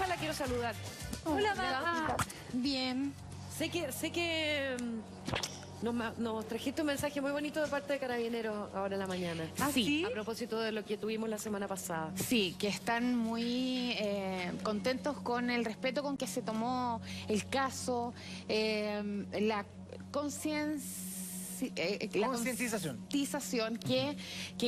Maja la quiero saludar. Hola, Maja. Bien. Sé que nos trajiste un mensaje muy bonito de parte de Carabineros ahora en la mañana. ¿Ah, sí? A propósito de lo que tuvimos la semana pasada. Sí, que están muy contentos con el respeto con que se tomó el caso, la concientización que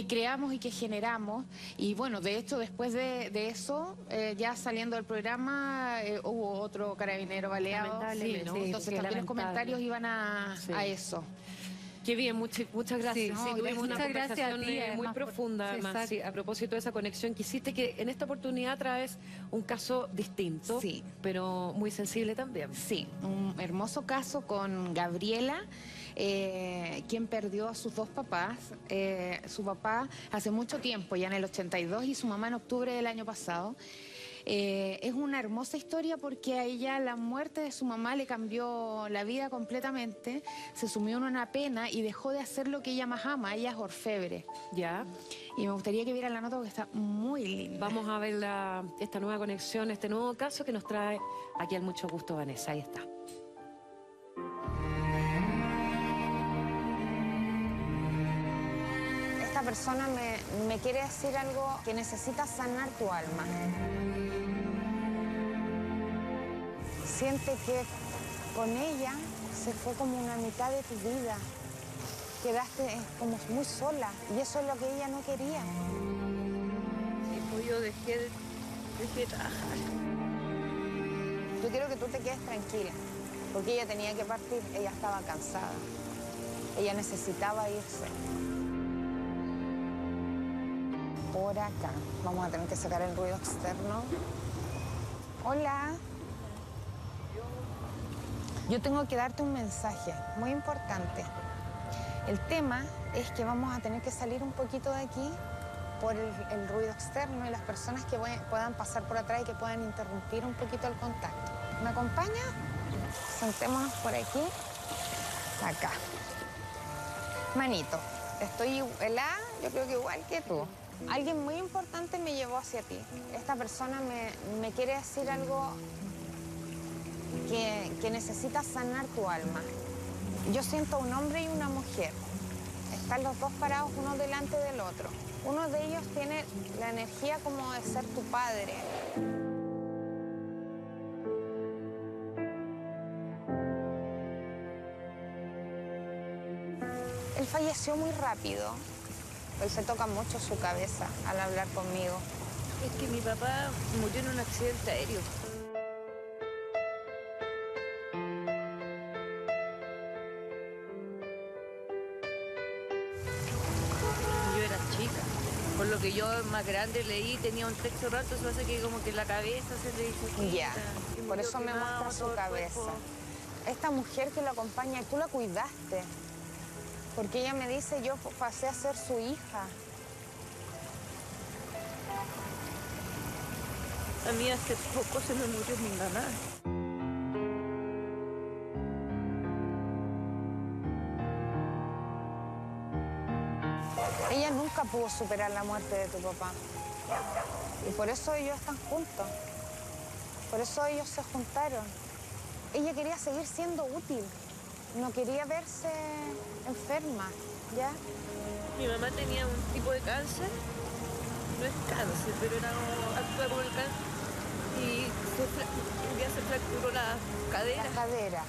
creamos y que generamos. Y bueno, de hecho, después de eso, ya saliendo del programa, hubo otro carabinero baleado. Lamentablemente, Sí, entonces también los comentarios iban a eso. Qué bien, muchas gracias. Sí, Tuvimos una muchas gracias a conversación ti, muy además, profunda, además, sí, a propósito de esa conexión que hiciste, que en esta oportunidad traes un caso distinto, Sí, pero muy sensible también. Sí, un hermoso caso con Gabriela, quien perdió a sus dos papás. Su papá hace mucho tiempo, ya en el 82, y su mamá en octubre del año pasado. Es una hermosa historia porque a ella la muerte de su mamá le cambió la vida completamente, se sumió en una pena y dejó de hacer lo que ella más ama. Ella es orfebre. ¿Ya? Y me gustaría que vieran la nota porque está muy linda. Vamos a ver esta nueva conexión, este nuevo caso que nos trae aquí al Mucho Gusto Vanessa. Ahí está. Esta persona me quiere decir algo, que necesitas sanar tu alma. Siente que con ella se fue como una mitad de tu vida. Quedaste como muy sola y eso es lo que ella no quería. Sí, pues yo dejé de trabajar. Yo quiero que tú te quedes tranquila, porque ella tenía que partir, ella estaba cansada. Ella necesitaba irse. Por acá. Vamos a tener que sacar el ruido externo. Hola. Yo tengo que darte un mensaje muy importante. El tema es que vamos a tener que salir un poquito de aquí por el ruido externo y las personas que puedan pasar por atrás y que puedan interrumpir un poquito el contacto. ¿Me acompaña? Sentémonos por aquí. Acá. Manito, estoy helada, yo creo que igual que tú. Alguien muy importante me llevó hacia ti. Esta persona me quiere decir algo que necesitas sanar tu alma. Yo siento un hombre y una mujer. Están los dos parados uno delante del otro. Uno de ellos tiene la energía como de ser tu padre. Él falleció muy rápido. Él se toca mucho su cabeza al hablar conmigo. Es que mi papá murió en un accidente aéreo. Yo era chica. Por lo que yo más grande leí, tenía un texto rato, eso hace que como que la cabeza se le hizo. Ya, por eso me muestra su cabeza. Esta mujer que lo acompaña, tú la cuidaste. Porque ella me dice, yo pasé a ser su hija. A mí hace poco se me murió mi mamá. Ella nunca pudo superar la muerte de tu papá. Y por eso ellos están juntos. Por eso ellos se juntaron. Ella quería seguir siendo útil. No quería verse enferma, ¿ya? Mi mamá tenía un tipo de cáncer. No es cáncer, pero actúa como el cáncer. Y un día se fracturó la cadera. La cadera.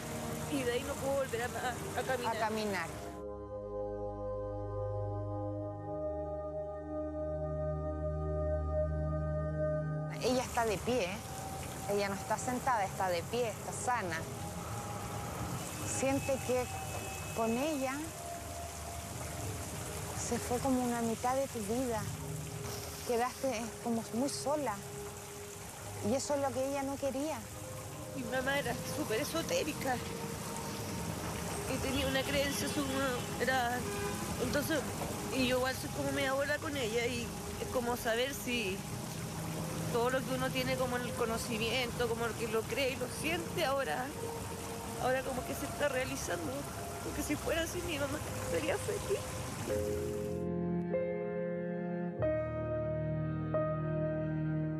Y de ahí no pudo volver a caminar. A caminar. Ella está de pie. Ella no está sentada, está de pie, está sana. Siente que con ella se fue como una mitad de tu vida. Quedaste como muy sola. Y eso es lo que ella no quería. Mi mamá era súper esotérica. Y tenía una creencia, entonces, y yo igual soy como media bola con ella. Y es como saber si todo lo que uno tiene como el conocimiento, como el que lo cree y lo siente ahora como que se está realizando. Porque si fuera así, mi mamá sería feliz.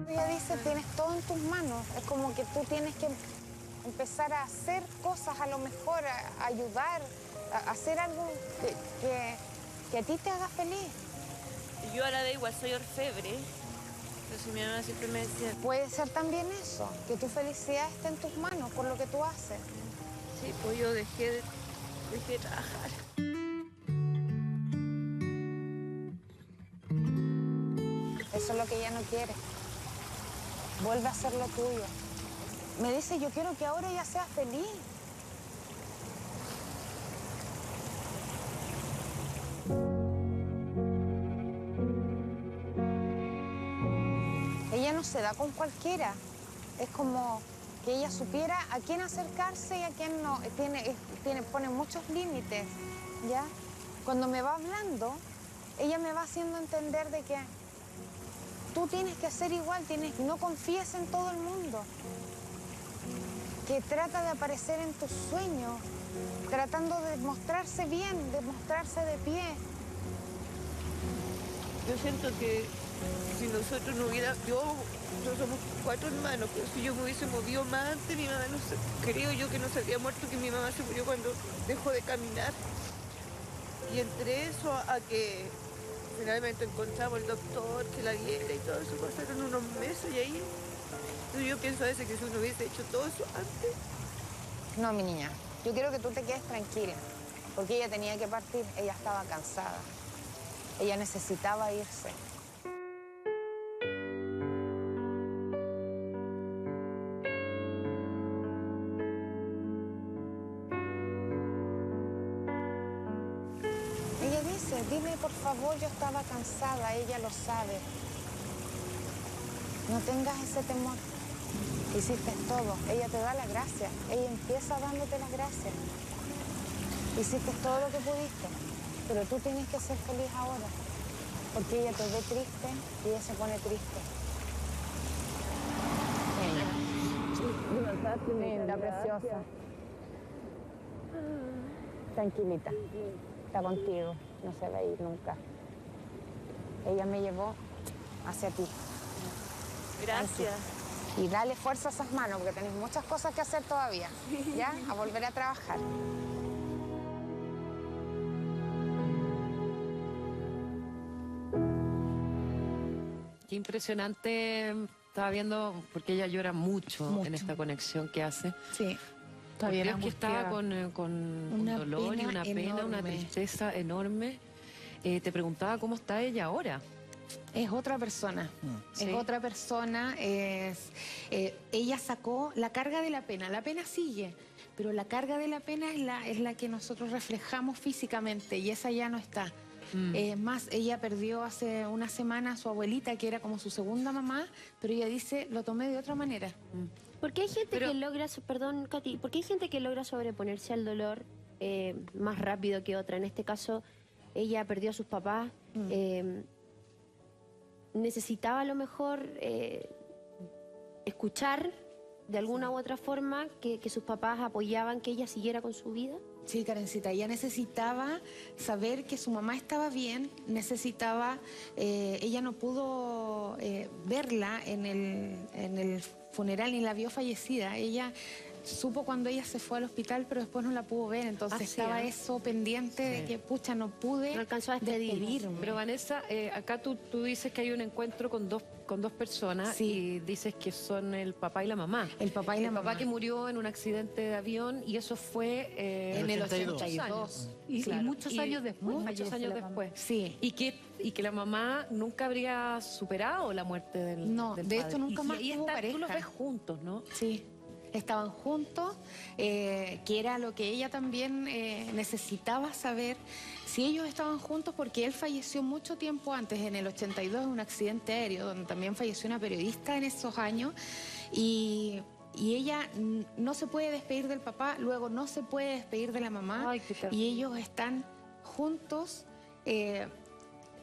Ella dice que tienes todo en tus manos. Es como que tú tienes que empezar a hacer cosas, a lo mejor, a ayudar, a hacer algo que a ti te haga feliz. Yo a la vez igual soy orfebre. Entonces mi mamá siempre me decía, Puede ser también eso, que tu felicidad esté en tus manos por lo que tú haces. sí, pues yo dejé de trabajar. Eso es lo que ella no quiere. Vuelve a hacer lo tuyo. Me dice, yo quiero que ahora ella sea feliz. Ella no se da con cualquiera. Es como que ella supiera a quién acercarse y a quién no. Pone muchos límites, ¿ya? Cuando me va hablando, ella me va haciendo entender de que tú tienes que ser igual, no confíes en todo el mundo. Que trata de aparecer en tus sueños, tratando de mostrarse bien, de mostrarse de pie. Yo siento que si nosotros no hubiera, nosotros somos 4 hermanos, pero si yo me hubiese movido más antes, mi mamá no se, creo yo que no se había muerto, que mi mamá se murió cuando dejó de caminar. Y entre eso a que finalmente encontramos el doctor que la viera y todo eso, pasaron unos meses y ahí yo pienso a veces que si uno hubiese hecho todo eso antes. No, mi niña, yo quiero que tú te quedes tranquila, porque ella tenía que partir, ella estaba cansada, ella necesitaba irse. Ella dice, dime por favor, yo estaba cansada, ella lo sabe. No tengas ese temor. Hiciste todo. Ella te da las gracias. Ella empieza dándote las gracias. Hiciste todo lo que pudiste. Pero tú tienes que ser feliz ahora. Porque ella te ve triste y ella se pone triste. Linda, preciosa. Tranquilita. Está contigo. No se va a ir nunca. Ella me llevó hacia ti. Gracias. Y dale fuerza a esas manos, porque tenés muchas cosas que hacer todavía. ¿Ya? A volver a trabajar. Qué impresionante. Estaba viendo, porque ella llora mucho en esta conexión que hace. Sí. Porque Todavía es que estaba con un Una dolor y pena una pena, una enorme. tristeza enorme. Te preguntaba cómo está ella ahora. Es otra persona, Sí. es otra persona. Ella sacó la carga de la pena sigue, pero la carga de la pena es la que nosotros reflejamos físicamente y esa ya no está. Más, ella perdió hace una semana a su abuelita, que era como su segunda mamá, pero ella dice, lo tomé de otra manera. Porque hay gente Pero- que logra, perdón, Katy, porque hay gente que logra sobreponerse al dolor más rápido que otra. En este caso, ella perdió a sus papás, necesitaba a lo mejor escuchar de alguna u otra forma que sus papás apoyaban que ella siguiera con su vida. Sí, Karencita, ella necesitaba saber que su mamá estaba bien, necesitaba, ella no pudo verla en el funeral ni la vio fallecida. Ella supo cuando ella se fue al hospital, pero después no la pudo ver, entonces Ah, sí, estaba ¿eh? eso pendiente de que, pucha, no pude No alcanzó a despedirme. despedirme. Pero Vanessa, acá tú dices que hay un encuentro con dos personas Sí. y dices que son el papá y la mamá. El papá y la El papá mamá. que murió en un accidente de avión y eso fue En el 82. 82. Y Claro. muchos años después. Muchos fallece años la mamá. después. Sí. Y que la mamá nunca habría superado la muerte del No, del de padre. hecho nunca Y más ahí tuvo tú los pareja. ves juntos, ¿no? Sí, estaban juntos, que era lo que ella también necesitaba saber, si ellos estaban juntos, porque él falleció mucho tiempo antes, en el 82, en un accidente aéreo, donde también falleció una periodista en esos años, y ella no se puede despedir del papá, luego no se puede despedir de la mamá, Ay, qué terrible. y ellos están juntos.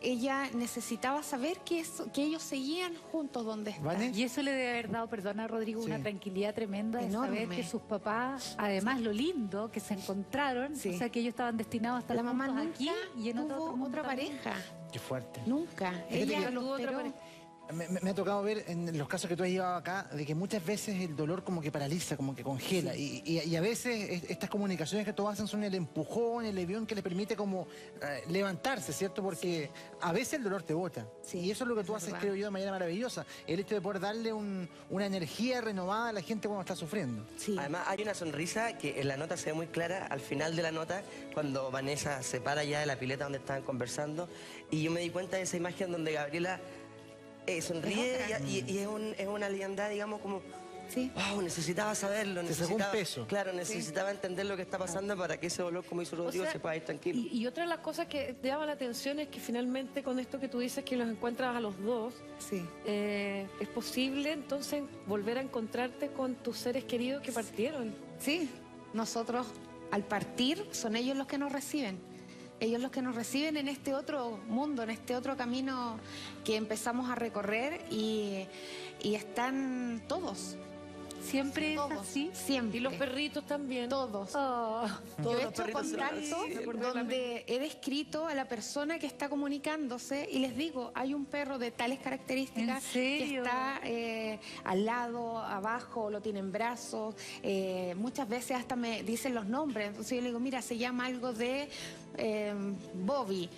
Ella necesitaba saber que ellos seguían juntos donde están. ¿Vane? Y eso le debe haber dado, perdona Rodrigo, Sí. una tranquilidad tremenda de Enorme. saber que sus papás, además lo lindo, que se encontraron, Sí. o sea que ellos estaban destinados a estar La mamá juntos nunca aquí y en otro tuvo mundo otra también. pareja. Qué fuerte. Nunca. que Ella lo Tuvo otra esperó. pareja. Me ha tocado ver en los casos que tú has llevado acá de que muchas veces el dolor como que paraliza, como que congela. Y a veces estas comunicaciones que todos hacen son el empujón, el envión que le permite como levantarse, ¿cierto? Porque a veces el dolor te bota. Sí, Y eso es lo que tú haces, creo yo, de manera maravillosa. El hecho de poder darle una energía renovada a la gente cuando está sufriendo. Sí. Además, hay una sonrisa que en la nota se ve muy clara al final de la nota, cuando Vanessa se para ya de la pileta donde estaban conversando. Y yo me di cuenta de esa imagen donde Gabriela sonríe y es una liviandad, digamos, como... Sí. Wow, necesitaba saberlo, Te sacó un peso. Claro, necesitaba entender lo que está pasando para que ese dolor, como hizo Rodrigo, se pueda ir tranquilo. Y otra de las cosas que te llama la atención es que finalmente con esto que tú dices que los encuentras a los dos, Sí. es posible entonces volver a encontrarte con tus seres queridos que partieron. Sí, nosotros al partir son ellos los que nos reciben. Ellos los que nos reciben en este otro mundo, en este otro camino que empezamos a recorrer y están todos. Siempre es Todos, así. siempre. Y los perritos también. Todos. Oh, Yo he los hecho perritos se van. contacto donde he descrito a la persona que está comunicándose y les digo, hay un perro de tales características ¿En serio? que está al lado, abajo, lo tiene en brazos. Muchas veces hasta me dicen los nombres. Entonces yo le digo, mira, se llama algo de Bobby.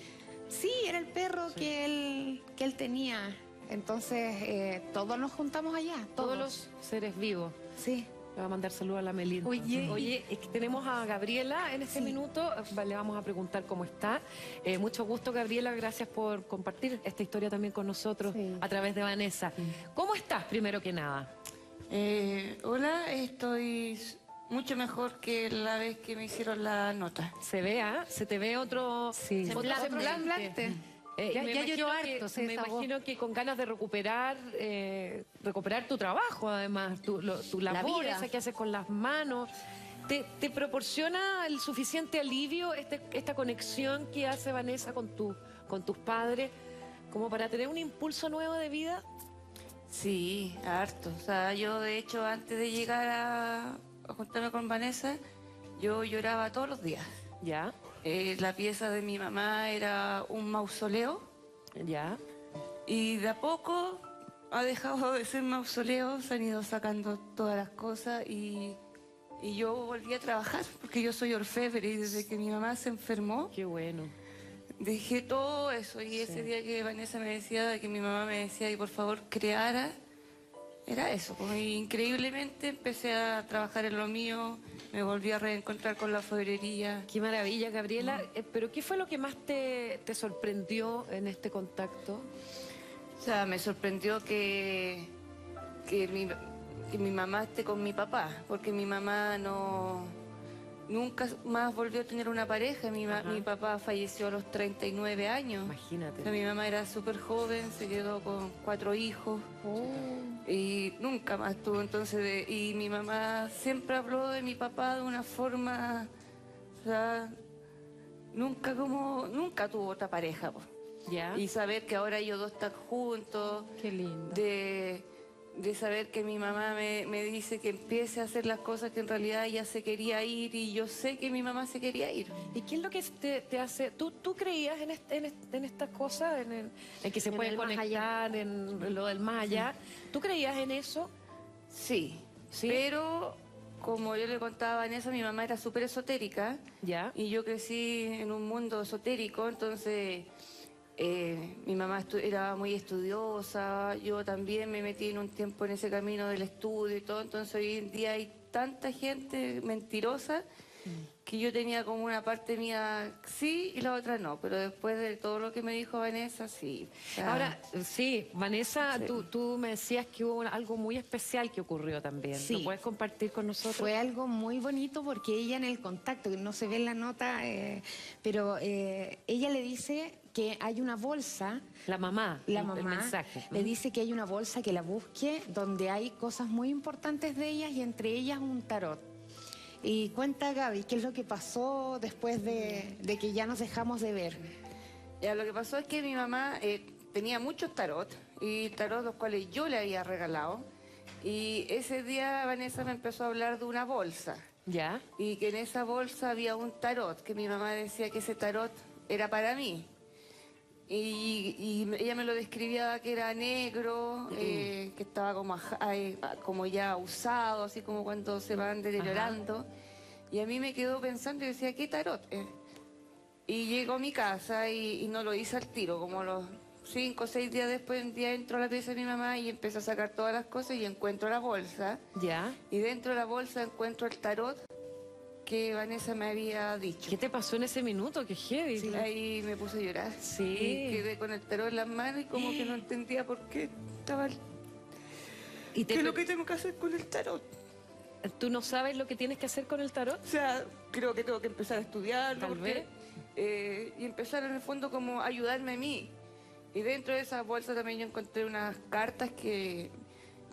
Sí, era el perro que él tenía. Entonces todos nos juntamos allá, Todos los seres vivos. Sí. Le va a mandar saludos a la Melinda. Oye, es que tenemos a Gabriela en este minuto. Le vamos a preguntar cómo está. Mucho gusto, Gabriela. Gracias por compartir esta historia también con nosotros a través de Vanessa. ¿Cómo estás, primero que nada? Hola, estoy mucho mejor que la vez que me hicieron la nota. Se ve, ¿ah? Se te ve otro semblante. Ya Me lloró imagino harto, sí, me esa voz. imagino que con ganas de recuperar tu trabajo, además, tu labor, vida. esa que haces con las manos. ¿Te proporciona el suficiente alivio esta conexión que hace Vanessa con tus padres como para tener un impulso nuevo de vida? Sí, harto. O sea, yo de hecho antes de llegar a juntarme con Vanessa, yo lloraba todos los días. Ya, La pieza de mi mamá era un mausoleo ya. y de a poco ha dejado de ser mausoleo, se han ido sacando todas las cosas y yo volví a trabajar porque yo soy orfebre y desde que mi mamá se enfermó Qué bueno. dejé todo eso y ese día que Vanessa me decía, que mi mamá me decía y por favor creara, era eso. Pues, y increíblemente empecé a trabajar en lo mío, me volví a reencontrar con la orfebrería. Qué maravilla, Gabriela. Pero ¿qué fue lo que más te sorprendió en este contacto? O sea, me sorprendió que mi mamá esté con mi papá, porque mi mamá nunca más volvió a tener una pareja. Mi papá falleció a los 39 años. Imagínate. O sea, mi mamá era súper joven, se quedó con 4 hijos y nunca más tuvo. Entonces, y mi mamá siempre habló de mi papá de una forma, o sea, nunca tuvo otra pareja. Po. Ya. Y saber que ahora ellos dos están juntos, Qué lindo. de saber que mi mamá me dice que empiece a hacer las cosas que en realidad ella se quería ir y yo sé que mi mamá se quería ir. ¿Y qué es lo que te hace? ¿Tú creías en estas cosas? En que se En pueden el más conectar, en lo del más allá. ¿Tú creías en eso? Sí, ¿Sí? pero como yo le contaba a Vanessa, mi mamá era súper esotérica Ya. y yo crecí en un mundo esotérico, entonces mi mamá era muy estudiosa, yo también me metí en un tiempo en ese camino del estudio y todo, entonces hoy en día hay tanta gente mentirosa que yo tenía como una parte mía sí y la otra no, pero después de todo lo que me dijo Vanessa, sí. O sea, Ahora, sí, Vanessa, Sí. Tú me decías que hubo algo muy especial que ocurrió también. Sí. ¿Lo puedes compartir con nosotros? Fue algo muy bonito porque ella en el contacto, que no se ve en la nota, pero ella le dice que hay una bolsa, La mamá, la el mamá mensaje. le dice que hay una bolsa que la busque donde hay cosas muy importantes de ellas y entre ellas un tarot. Y cuenta, Gaby, ¿qué es lo que pasó después de que ya nos dejamos de ver? ya, lo que pasó es que mi mamá tenía muchos tarot y tarot los cuales yo le había regalado y ese día Vanessa me empezó a hablar de una bolsa ¿Ya? y que en esa bolsa había un tarot, que mi mamá decía que ese tarot era para mí. y ella me lo describía que era negro, que estaba como ya usado, así como cuando se van deteriorando. Y a mí me quedó pensando y decía, ¿qué tarot es? Y llegó a mi casa y no lo hice al tiro, como los 5 o 6 días después, un día entro a la pieza de mi mamá y empiezo a sacar todas las cosas y encuentro la bolsa. Ya. Y dentro de la bolsa encuentro el tarot que Vanessa me había dicho. ¿Qué te pasó en ese minuto? Qué heavy. Sí, ahí me puse a llorar. Sí. Y quedé con el tarot en las manos y como que no entendía por qué estaba... ¿Y ¿Qué es lo que tengo que hacer con el tarot? ¿Tú no sabes lo que tienes que hacer con el tarot? O sea, creo que tengo que empezar a estudiarlo. Tal vez. Y empezar en el fondo como a ayudarme a mí. Y dentro de esa bolsa también yo encontré unas cartas que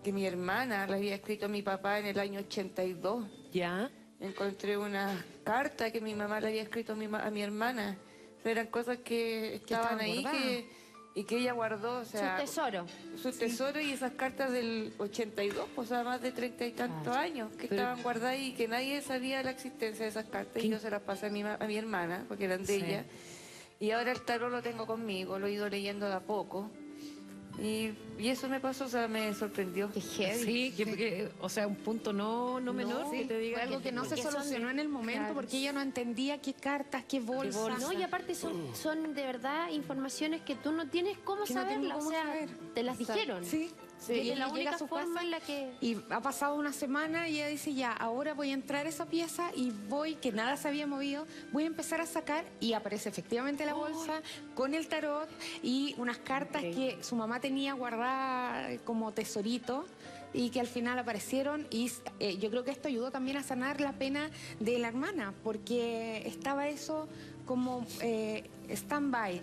mi hermana le había escrito a mi papá en el año 82. Ya. Encontré unas cartas que mi mamá le había escrito a mi hermana. O sea, eran cosas que estaban ahí y que ella guardó. O sea, Su tesoro. Su tesoro y esas cartas del 82, pues, o sea, más de 30 y tantos años que estaban guardadas y que nadie sabía la existencia de esas cartas. Y yo se las pasé a mi hermana, porque eran de ella. Y ahora el tarot lo tengo conmigo, lo he ido leyendo de a poco. Y eso me pasó, o sea, me sorprendió. Qué heavy. Sí, o sea, un punto no menor que te diga Fue algo que no se solucionó en el momento porque ella no entendía qué cartas, qué bolsas. No, y aparte son de verdad informaciones que tú no tienes cómo Que no tengo saberlas, cómo o sea, saber. te las dijeron. Sí. Y Y es la ella llega única a su forma casa en la que... y ha pasado una semana y ella dice, ya, ahora voy a entrar a esa pieza y voy, que nada se había movido, voy a empezar a sacar y aparece efectivamente la bolsa con el tarot y unas cartas que su mamá tenía guardadas como tesorito y que al final aparecieron y yo creo que esto ayudó también a sanar la pena de la hermana porque estaba eso como stand-by.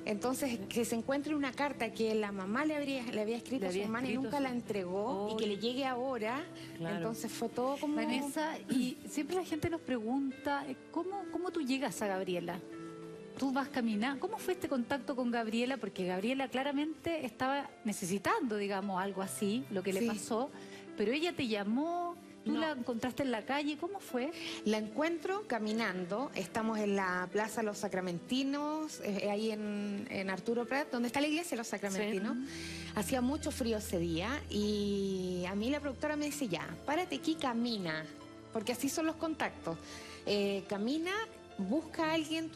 Entonces, que se encuentre una carta que la mamá le había escrito a su hermana y nunca la entregó y que le llegue ahora, entonces fue todo como... Vanessa, y siempre la gente nos pregunta, ¿cómo tú llegas a Gabriela? Tú vas caminando. ¿Cómo fue este contacto con Gabriela? Porque Gabriela claramente estaba necesitando, digamos, algo así, lo que le pasó, pero ella te llamó... ¿Tú la encontraste en la calle? ¿Cómo fue? La encuentro caminando. Estamos en la Plaza Los Sacramentinos, ahí en Arturo Prat, donde está la iglesia Los Sacramentinos. Hacía mucho frío ese día y a mí la productora me dice, ya, párate aquí, camina, porque así son los contactos. Camina, busca a alguien,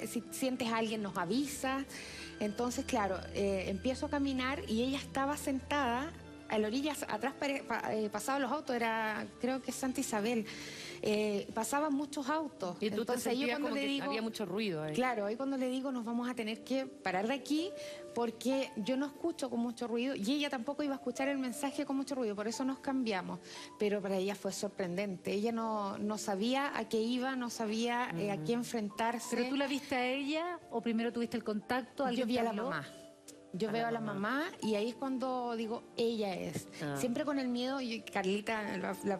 si sientes a alguien nos avisa. Entonces, claro, empiezo a caminar y ella estaba sentada a la orilla, atrás pasaban los autos, era creo que Santa Isabel, pasaban muchos autos. Y tú entonces te sentías yo cuando como le que digo, había mucho ruido ahí. claro, ahí cuando le digo nos vamos a tener que parar de aquí porque yo no escucho con mucho ruido y ella tampoco iba a escuchar el mensaje con mucho ruido, por eso nos cambiamos. Pero para ella fue sorprendente, ella no sabía a qué iba, no sabía a qué enfrentarse. ¿Pero tú la viste a ella o primero tuviste el contacto? Yo vi a la habló? mamá. Yo veo a la mamá y ahí es cuando digo, ella es. Siempre con el miedo, y Carlita, la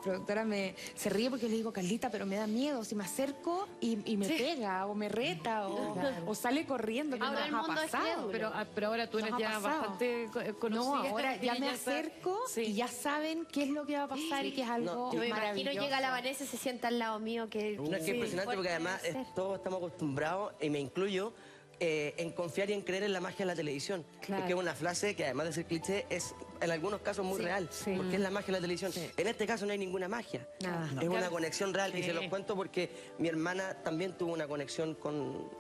productora se ríe porque yo le digo, Carlita, pero me da miedo, si me acerco y me pega, o me reta, o sale corriendo, que Ahora el nos ha mundo es pasado. crédulo. Pero ahora tú Nos eres ha ya pasado. bastante conocida. No, ahora ya y me está- acerco Sí. y ya saben qué es lo que va a pasar y que es algo Yo me imagino maravilloso. llega la Vanessa y se sienta al lado mío que... No, es que es impresionante porque además todos estamos acostumbrados, y me incluyo, en confiar y en creer en la magia de la televisión. Porque es una frase que además de ser cliché es en algunos casos muy real. Porque es la magia de la televisión. En este caso no hay ninguna magia. Nada. Es una conexión real y se los cuento porque mi hermana también tuvo una conexión con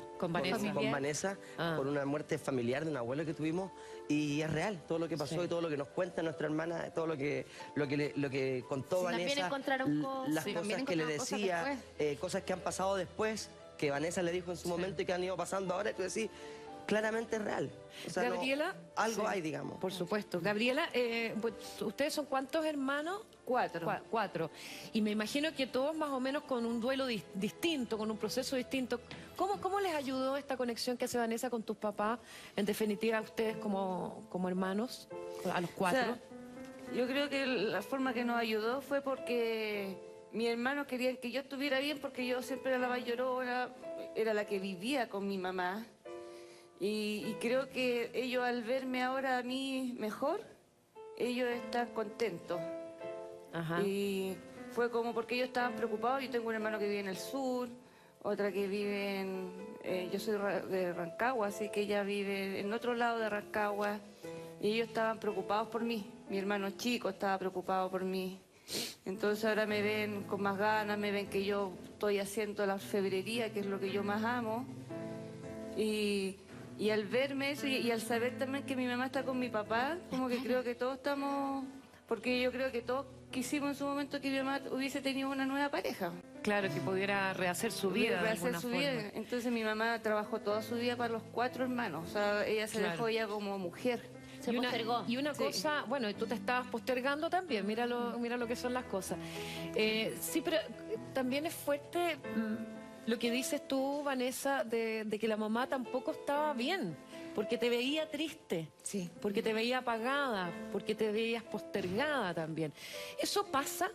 Vanessa por una muerte familiar de un abuelo que tuvimos y es real todo lo que pasó y todo lo que nos cuenta nuestra hermana, todo lo que contó También Vanessa, encontraron cosas. las cosas que le encontraron cosas decía, cosas que han pasado después, que Vanessa le dijo en su momento y que han ido pasando ahora, y tú decís, claramente es real. O sea, Gabriela, algo hay, digamos. Por supuesto. Gabriela, pues, ¿ustedes son cuántos hermanos? 4. 4. Y me imagino que todos más o menos con un duelo distinto, con un proceso distinto. ¿Cómo les ayudó esta conexión que hace Vanessa con tus papás? En definitiva, a ustedes como hermanos, a los 4. O sea, yo creo que la forma que nos ayudó fue porque mis hermanos querían que yo estuviera bien porque yo siempre era la más llorona, era la que vivía con mi mamá. Y creo que ellos al verme ahora a mí mejor, ellos están contentos. Ajá. Y fue como porque ellos estaban preocupados. Yo tengo un hermano que vive en el sur, otra que vive yo soy de Rancagua, así que ella vive en otro lado de Rancagua, y ellos estaban preocupados por mí. Mi hermano chico estaba preocupado por mí. Entonces ahora me ven con más ganas, me ven que yo estoy haciendo la orfebrería, que es lo que yo más amo. Y al verme eso y al saber también que mi mamá está con mi papá, como que creo que todos estamos... Porque yo creo que todos quisimos en su momento que mi mamá hubiese tenido una nueva pareja. Claro, que pudiera rehacer su vida. Rehacer su vida. Entonces mi mamá trabajó toda su vida para los 4 hermanos. O sea, ella se dejó ya como mujer. Se postergó. Y una cosa, bueno, y tú te estabas postergando también, mira lo que son las cosas. Sí, pero también es fuerte lo que dices tú, Vanessa, de que la mamá tampoco estaba bien, porque te veía triste, Sí. porque te veía apagada, porque te veías postergada también. ¿Eso pasa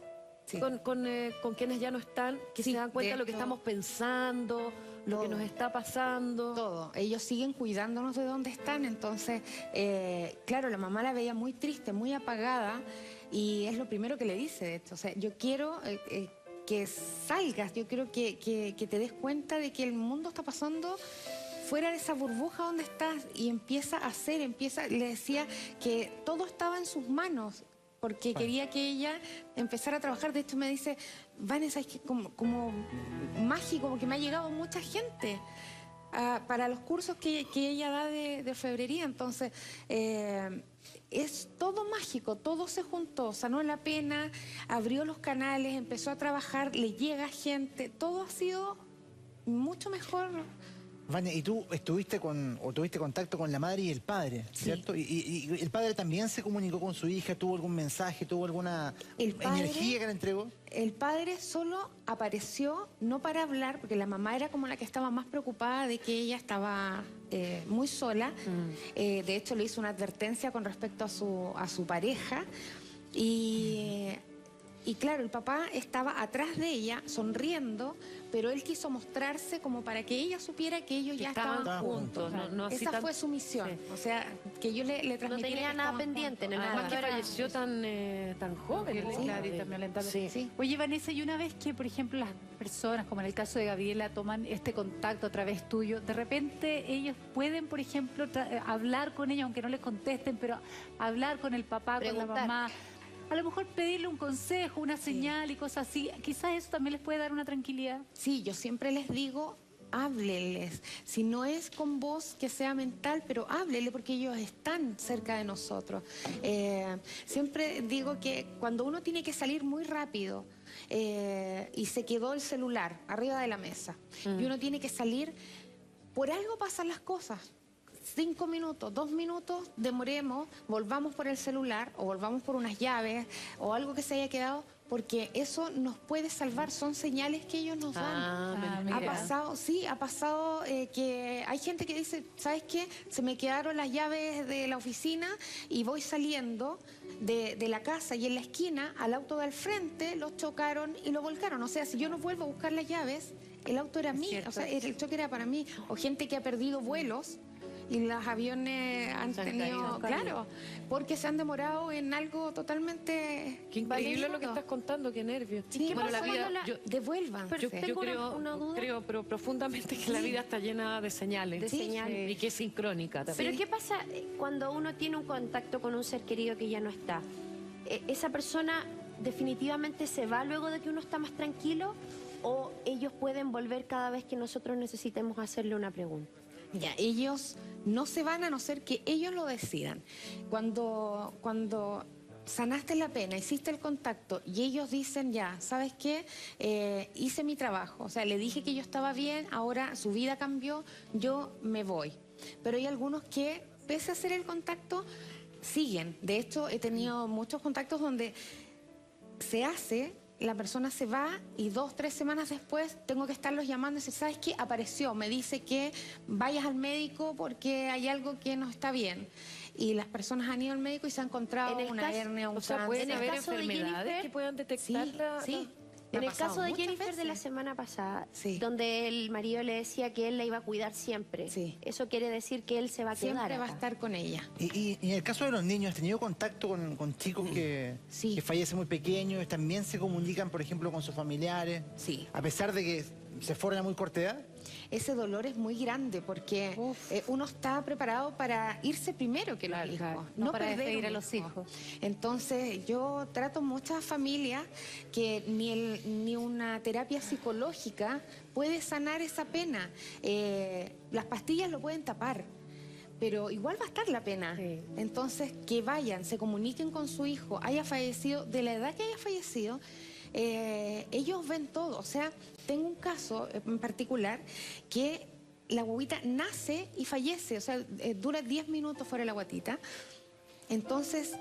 Sí. con quienes ya no están, que Sí, se dan cuenta de de lo que hecho, estamos pensando, lo que todo. nos está pasando? Todo. Ellos siguen cuidándonos de dónde están, entonces, claro, la mamá la veía muy triste, muy apagada, y es lo primero que le dice, de hecho. O sea, yo quiero que salgas, yo quiero que te des cuenta de que el mundo está pasando fuera de esa burbuja donde estás, y empieza a hacer, le decía que todo estaba en sus manos, porque quería que ella empezara a trabajar. De hecho me dice, Vanessa, es que como mágico, porque me ha llegado mucha gente para los cursos que ella da de orfebrería. Entonces, es todo mágico, todo se juntó, sanó la pena, abrió los canales, empezó a trabajar, le llega gente, todo ha sido mucho mejor. Vania, y tú tuviste contacto con la madre y el padre, ¿cierto? Y el padre también se comunicó con su hija, tuvo algún mensaje, tuvo alguna energía que le entregó. El padre solo apareció, no para hablar, porque la mamá era como la que estaba más preocupada de que ella estaba muy sola. De hecho, le hizo una advertencia con respecto a su pareja. Y claro, el papá estaba atrás de ella, sonriendo, pero él quiso mostrarse como para que ella supiera que ellos ya estaban juntos. no así Esa tan- fue su misión. Sí. O sea, que yo le transmitiera No tenía que nada estaban pendiente en el Además que fondo. falleció tan joven. ¿no? Claro, y también lamentable. Sí. Sí. Oye, Vanessa, y una vez que, por ejemplo, las personas, como en el caso de Gabriela, toman este contacto a través tuyo, de repente ellos pueden, por ejemplo, hablar con ella, aunque no les contesten, pero hablar con el papá, con Preguntar. la mamá, a lo mejor pedirle un consejo, una señal y cosas así. Quizás eso también les puede dar una tranquilidad. Sí, yo siempre les digo, háblenles. Si no es con voz que sea mental, pero háblenle porque ellos están cerca de nosotros. Siempre digo que cuando uno tiene que salir muy rápido y se quedó el celular arriba de la mesa y uno tiene que salir, por algo pasan las cosas. 5 minutos, 2 minutos, demoremos, volvamos por el celular o volvamos por unas llaves o algo que se haya quedado, porque eso nos puede salvar, son señales que ellos nos dan. mira. Ha pasado que hay gente que dice, ¿sabes qué? Se me quedaron las llaves de la oficina y voy saliendo de la casa y en la esquina al auto de al frente lo chocaron y lo volcaron. O sea, si yo no vuelvo a buscar las llaves, el auto era mío, o sea, el choque era para mí. O gente que ha perdido vuelos y los aviones han Se han tenido, caído. claro, porque se han demorado en algo totalmente... Qué increíble lo que valioso. estás contando, qué nervios. Sí, ¿Qué Bueno, pasa la vida, cuando la- yo, Devuelvan. Pero yo tengo creo, una duda. creo, pero profundamente que la vida está llena de señales. De señales. Y que es sincrónica también. Pero ¿qué pasa cuando uno tiene un contacto con un ser querido que ya no está? ¿Esa persona definitivamente se va luego de que uno está más tranquilo o ellos pueden volver cada vez que nosotros necesitemos hacerle una pregunta? Ya, ellos no se van a no ser que ellos lo decidan. Cuando sanaste la pena, hiciste el contacto y ellos dicen ya, ¿sabes qué? Hice mi trabajo, o sea, le dije que yo estaba bien, ahora su vida cambió, yo me voy. Pero hay algunos que, pese a hacer el contacto, siguen. De hecho, he tenido muchos contactos donde se hace, la persona se va y 2, 3 semanas después tengo que estarlos llamando y decir, ¿sabes qué? Apareció, me dice que vayas al médico porque hay algo que no está bien. Y las personas han ido al médico y se ha encontrado En el una caso- hernia, un O sea, cáncer. pueden En el haber caso de enfermedades Jennifer, que puedan detectar Sí. En ha el pasado caso de muchas Jennifer de la veces. semana pasada, Sí. donde el marido le decía que él la iba a cuidar siempre, Sí. eso quiere decir que él se va a quedar Siempre va a acá. estar con ella. Y en el caso de los niños, ¿has tenido contacto con chicos Sí. que fallecen muy pequeños? ¿También se comunican, por ejemplo, con sus familiares? Sí. A pesar de que se fueron a muy corta edad. Ese dolor es muy grande porque uno está preparado para irse primero que los Claro, hijos, claro. No para perder despedir un a los hijo. hijos. Entonces yo trato muchas familias que ni una terapia psicológica puede sanar esa pena. Las pastillas lo pueden tapar, pero igual va a estar la pena. Sí. Entonces que vayan, se comuniquen con su hijo, haya fallecido, de la edad que haya fallecido, ellos ven todo. O sea, tengo un caso en particular que la guaguita nace y fallece, o sea, dura 10 minutos fuera de la guatita. Entonces,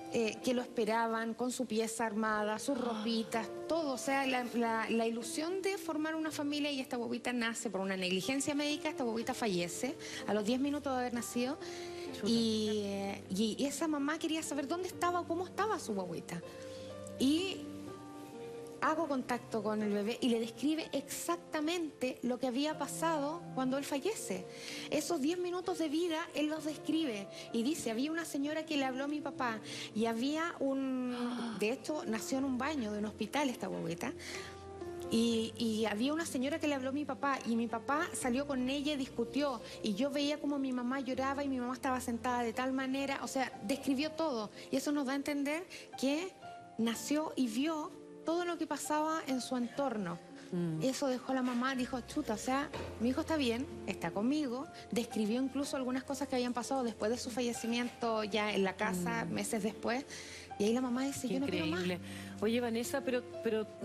que lo esperaban con su pieza armada, sus ropitas, todo. O sea, la ilusión de formar una familia, y esta guaguita nace por una negligencia médica, esta guaguita fallece a los 10 minutos de haber nacido. Y esa mamá quería saber dónde estaba, cómo estaba su guaguita. Y hago contacto con el bebé y le describe exactamente lo que había pasado cuando él fallece. Esos 10 minutos de vida, él los describe y dice, había una señora que le habló a mi papá y había de hecho, nació en un baño de un hospital esta guaguita. Y había una señora que le habló a mi papá y mi papá salió con ella y discutió. Y yo veía como mi mamá lloraba y mi mamá estaba sentada de tal manera, o sea, describió todo. Y eso nos da a entender que nació y vio todo lo que pasaba en su entorno. Eso dejó a la mamá, dijo, chuta, o sea, mi hijo está bien, está conmigo. Describió incluso algunas cosas que habían pasado después de su fallecimiento ya en la casa, meses después. Y ahí la mamá dice, Qué yo no quiero más. increíble. Oye, Vanessa, pero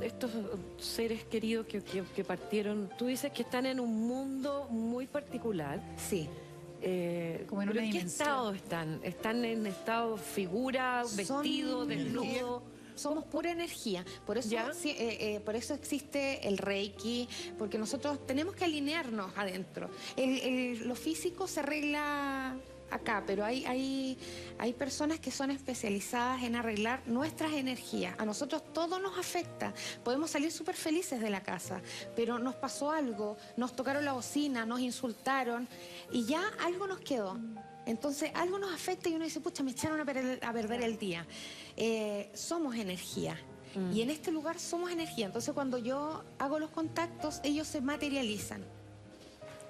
estos seres queridos que partieron, tú dices que están en un mundo muy particular. Sí. Como en ¿Pero una en qué dimensión. estado están? ¿Están en estado figura, vestido, desnudo? Somos pura energía. Por eso, ¿Ya? por eso existe el Reiki, porque nosotros tenemos que alinearnos adentro. Lo físico se arregla acá, pero hay personas que son especializadas en arreglar nuestras energías. A nosotros todo nos afecta. Podemos salir súper felices de la casa, pero nos pasó algo, nos tocaron la bocina, nos insultaron y ya algo nos quedó. Entonces algo nos afecta y uno dice, pucha, me echaron a perder el día. Somos energía. Y en este lugar somos energía. Entonces cuando yo hago los contactos, ellos se materializan.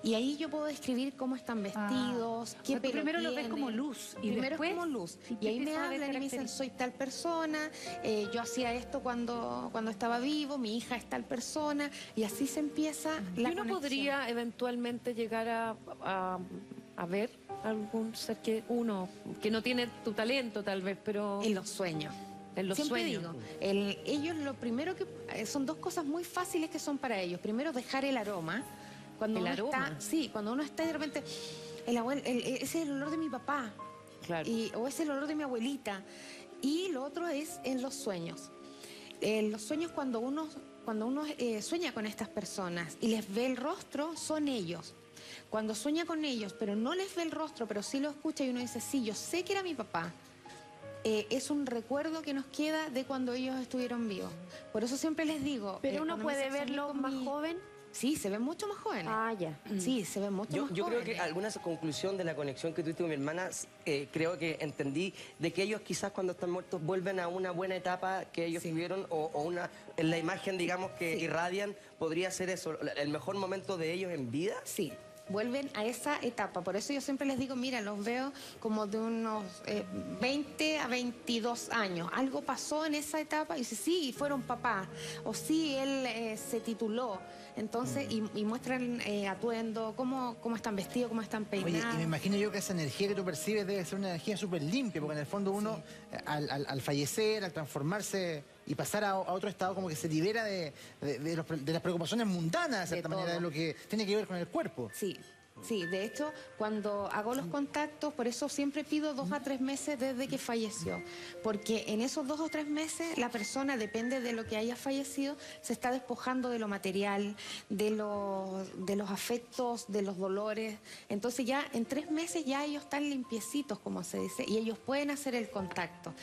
Y ahí yo puedo describir cómo están vestidos, O qué sea, tú pelo primero los ves tienen. como luz y Primero después es como luz. ¿y Y qué ahí me empiezas a ver hablan y me dicen, características? soy tal persona, yo hacía esto cuando estaba vivo, mi hija es tal persona, y así se empieza ¿Y la uno conexión. podría eventualmente llegar a ver algún ser que no tiene tu talento tal vez, pero En los sueños. en los Siempre sueños? digo, ellos lo primero que... son dos cosas muy fáciles que son para ellos. Primero, dejar el aroma. Cuando ¿El uno aroma? Está, sí, cuando uno está y de repente... ese es el olor de mi papá. Claro. O es el olor de mi abuelita. Y lo otro es en los sueños. Los sueños cuando uno sueña con estas personas y les ve el rostro, son ellos. Cuando sueña con ellos, pero no les ve el rostro, pero sí lo escucha y uno dice, sí, yo sé que era mi papá. Es un recuerdo que nos queda de cuando ellos estuvieron vivos. Por eso siempre les digo... Pero uno cuando me puede sexo verlo con más mi- joven. Sí, se ven mucho más jóvenes. Ah, ya. Sí, se ven mucho más Yo creo jóvenes. que alguna conclusión de la conexión que tuviste con mi hermana, creo que entendí de que ellos quizás cuando están muertos vuelven a una buena etapa que ellos tuvieron en la imagen, digamos, que irradian, podría ser eso, el mejor momento de ellos en vida. Sí, vuelven a esa etapa. Por eso yo siempre les digo, mira, los veo como de unos 20 a 22 años. Algo pasó en esa etapa y dice, sí, fueron papás. O sí, él se tituló. Entonces, y muestran atuendo, cómo están vestidos, cómo están Oye, peinados. y me imagino yo que esa energía que tú percibes debe ser una energía súper limpia, porque en el fondo uno, al fallecer, al transformarse y pasar a otro estado, como que se libera de las preocupaciones mundanas, de cierta manera, todo. de lo que tiene que ver con el cuerpo. Sí, Sí, de hecho, cuando hago los contactos, por eso siempre pido 2 a 3 meses desde que falleció, porque en esos 2 o 3 meses la persona, depende de lo que haya fallecido, se está despojando de lo material, de los afectos, de los dolores. Entonces ya en 3 meses ya ellos están limpiecitos, como se dice, y ellos pueden hacer el contacto.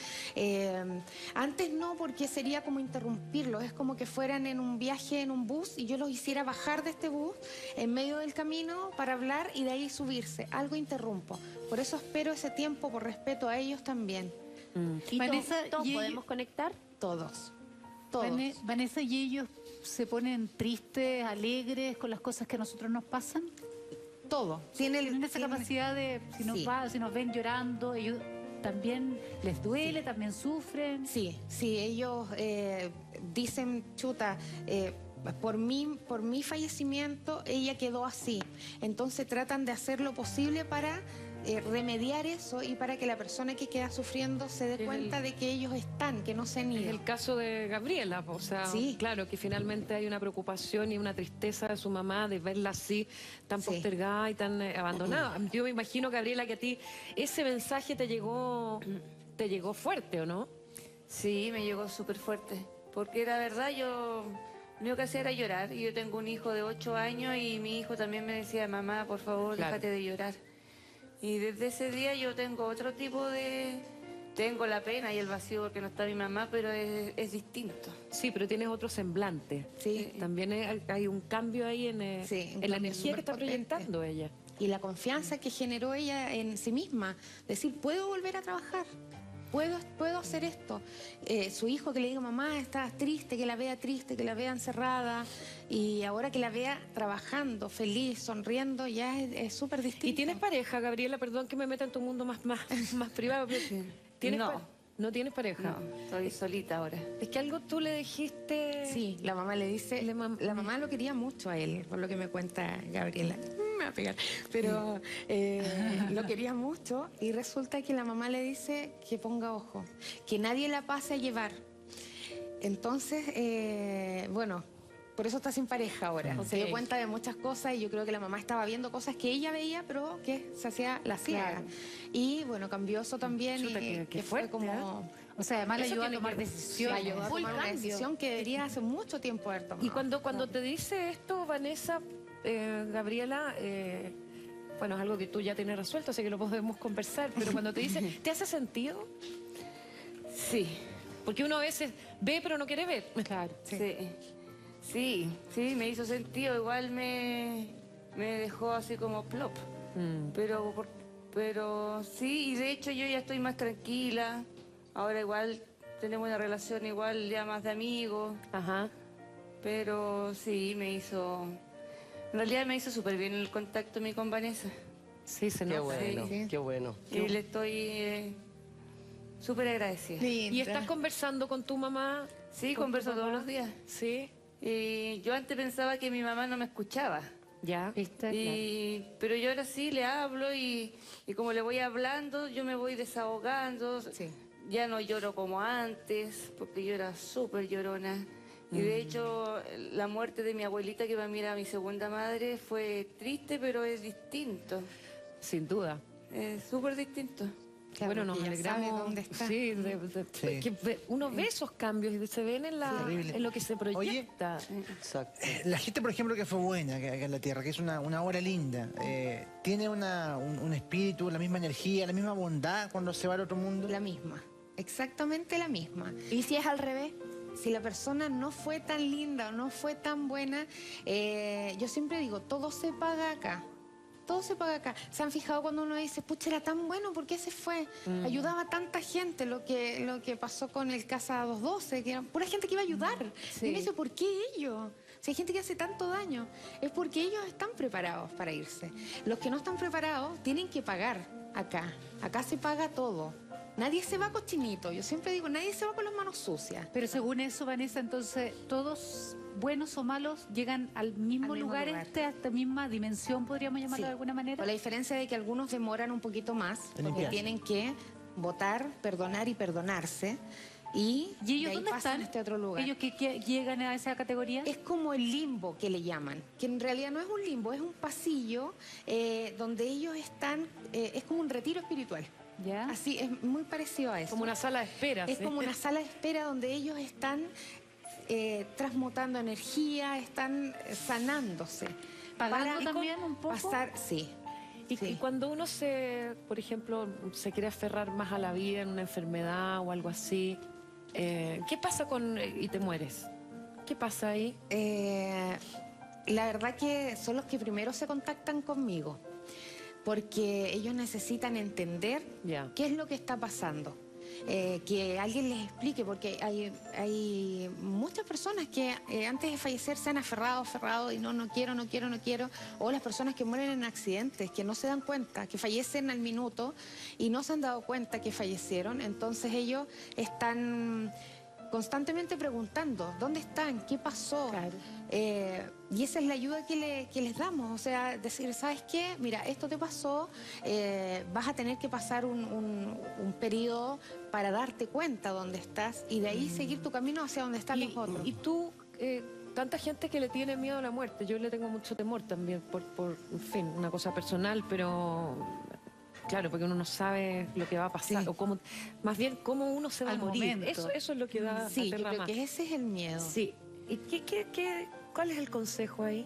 Antes no, porque sería como interrumpirlos, es como que fueran en un viaje en un bus y yo los hiciera bajar de este bus en medio del camino para hablar y de ahí subirse. Algo interrumpo. Por eso espero ese tiempo, por respeto a ellos también. ¿Y Vanessa, todos ¿y podemos conectar? Todos. Todos. Vanessa, ¿y ellos se ponen tristes, alegres con las cosas que a nosotros nos pasan? Todo. Tienen esa capacidad de, si nos Sí. si nos ven llorando, ellos también les duele, también sufren. Sí, sí, ellos dicen, chuta, por mi fallecimiento ella quedó así. Entonces tratan de hacer lo posible para remediar eso y para que la persona que queda sufriendo se dé cuenta de que ellos están, que no se han Es ido. el caso de Gabriela, o sea, Sí. claro que finalmente hay una preocupación y una tristeza de su mamá de verla así, tan Sí. postergada y tan abandonada. Yo me imagino, Gabriela, que a ti ese mensaje te llegó fuerte, ¿o no? Sí, me llegó súper fuerte, porque la verdad yo lo único que hacía era llorar, y yo tengo un hijo de 8 años y mi hijo también me decía, mamá, por favor, Claro. déjate de llorar. Y desde ese día yo tengo otro tipo de... Tengo la pena y el vacío porque no está mi mamá, pero es distinto. Sí, pero tienes otro semblante. Sí. También hay un cambio ahí en Sí, un la cambio energía que está superpotente. proyectando ella. Y la confianza que generó ella en sí misma. Decir, puedo volver a trabajar, puedo hacer esto. Su hijo que le diga, mamá, estás triste, que la vea triste, que la vea encerrada. Y ahora que la vea trabajando, feliz, sonriendo, ya es súper distinto. ¿Y tienes pareja, Gabriela? Perdón que me meta en tu mundo más privado. Pero ¿tienes No. ¿No tienes pareja? No, estoy solita ahora. Es que algo tú le dijiste... Sí, la mamá le dice, la mamá lo quería mucho a él, por lo que me cuenta Gabriela. Me va a pegar. Pero lo quería mucho y resulta que la mamá le dice que ponga ojo, que nadie la pase a llevar. Entonces, bueno, por eso está sin pareja ahora. Ok. Se dio cuenta de muchas cosas y yo creo que la mamá estaba viendo cosas que ella veía, pero que se hacía la ciega. Claro. Y bueno, cambió eso también. Chuta, y qué fue fuerte, como... O sea, además le Eso ayuda a tiene tomar que- La decisiones. ayudó a Full tomar una cambio. decisión que debería hace mucho tiempo haber tomado. Y cuando te dice esto, Vanessa, Gabriela, bueno, es algo que tú ya tienes resuelto, así que lo podemos conversar, pero cuando te dice, ¿te hace sentido? Sí, Porque uno a veces ve pero no quiere ver. Claro. sí, me hizo sentido. Igual me dejó así como plop. Pero sí, y de hecho yo ya estoy más tranquila. Ahora igual tenemos una relación igual ya más de amigos. Ajá. Pero sí, en realidad me hizo súper bien el contacto con Vanessa. Sí, se Qué nota. bueno, Sí. qué bueno. Y le estoy súper agradecida. ¿Y estás conversando con tu mamá? Sí, ¿Con tu converso papá? todos los días. Sí, Y yo antes pensaba que mi mamá no me escuchaba. ya. ¿Viste? Pero yo ahora sí le hablo y como le voy hablando, yo me voy desahogando. Sí. Ya no lloro como antes, porque yo era súper llorona. Y de hecho, la muerte de mi abuelita, que para mí era mi segunda madre, fue triste, pero es distinto. Sin duda. Es súper distinto. Claro, Bueno, nos porque ya alegramos. sabe dónde está. Sí, Sí. que uno ve esos cambios y se ven Terrible. en lo que se proyecta. Exacto. La gente, por ejemplo, que fue buena acá en la Tierra, que es una hora linda, ¿tiene un espíritu, la misma energía, la misma bondad cuando se va al otro mundo? La misma, exactamente la misma. ¿Y si es al revés? Si la persona no fue tan linda o no fue tan buena, yo siempre digo, todo se paga acá. Todo se paga acá. ¿Se han fijado cuando uno dice, pucha, era tan bueno, ¿por qué se fue? Ayudaba a tanta gente, lo que pasó con el Casa 212, que era pura gente que iba a ayudar. Y uno dice, ¿por qué ellos? Si hay gente que hace tanto daño, es porque ellos están preparados para irse. Los que no están preparados tienen que pagar acá. Acá se paga todo. Nadie se va cochinito. Yo siempre digo, nadie se va con las manos sucias. Pero según eso, Vanessa, entonces, ¿todos buenos o malos llegan al mismo lugar, lugar. a esta misma dimensión, podríamos llamarlo Sí. de alguna manera? Con la diferencia de que algunos demoran un poquito más, En porque limpiarse. tienen que votar, perdonar y perdonarse. Y ellos de ahí dónde pasan están? a este otro lugar. Ellos que llegan a esa categoría. Es como el limbo que le llaman, que en realidad no es un limbo, es un pasillo donde ellos están, es como un retiro espiritual. ¿Ya? Así, es muy parecido a eso. Como una sala de espera. Es ¿sí? como una sala de espera donde ellos están transmutando energía, están sanándose. ¿Pagando Para también un poco? pasar, sí. Y Sí. cuando uno por ejemplo, se quiere aferrar más a la vida en una enfermedad o algo así, ¿qué pasa y te mueres? ¿Qué pasa ahí? La verdad que son los que primero se contactan conmigo, porque ellos necesitan entender Ya. qué es lo que está pasando. Que alguien les explique, porque hay muchas personas que antes de fallecer se han aferrado y no quiero, o las personas que mueren en accidentes, que no se dan cuenta, que fallecen al minuto y no se han dado cuenta que fallecieron, entonces ellos están constantemente preguntando, ¿dónde están? ¿Qué pasó? Claro. Y esa es la ayuda que les damos, o sea, decir, ¿sabes qué? Mira, esto te pasó, vas a tener que pasar un periodo para darte cuenta dónde estás y de ahí seguir tu camino hacia donde están los otros. Y tú, tanta gente que le tiene miedo a la muerte, yo le tengo mucho temor también por en fin, una cosa personal, pero claro, porque uno no sabe lo que va a pasar, Sí. o cómo, más bien cómo uno se va Al a morir. momento. Eso es lo que da Sí, yo aterra creo más. que ese es el miedo. Sí. ¿Y cuál es el consejo ahí?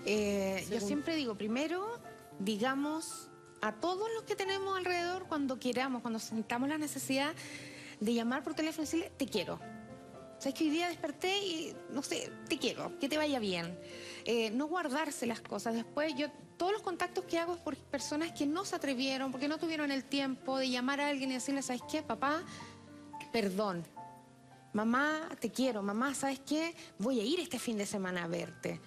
Yo siempre digo, primero, digamos a todos los que tenemos alrededor cuando queramos, cuando sintamos la necesidad de llamar por teléfono y decirle, te quiero. Sabes que hoy día desperté y, no sé, te quiero, que te vaya bien. No guardarse las cosas. Después todos los contactos que hago es por personas que no se atrevieron, porque no tuvieron el tiempo de llamar a alguien y decirle, ¿sabes qué? Papá, perdón. Mamá, te quiero. Mamá, ¿sabes qué? Voy a ir este fin de semana a verte.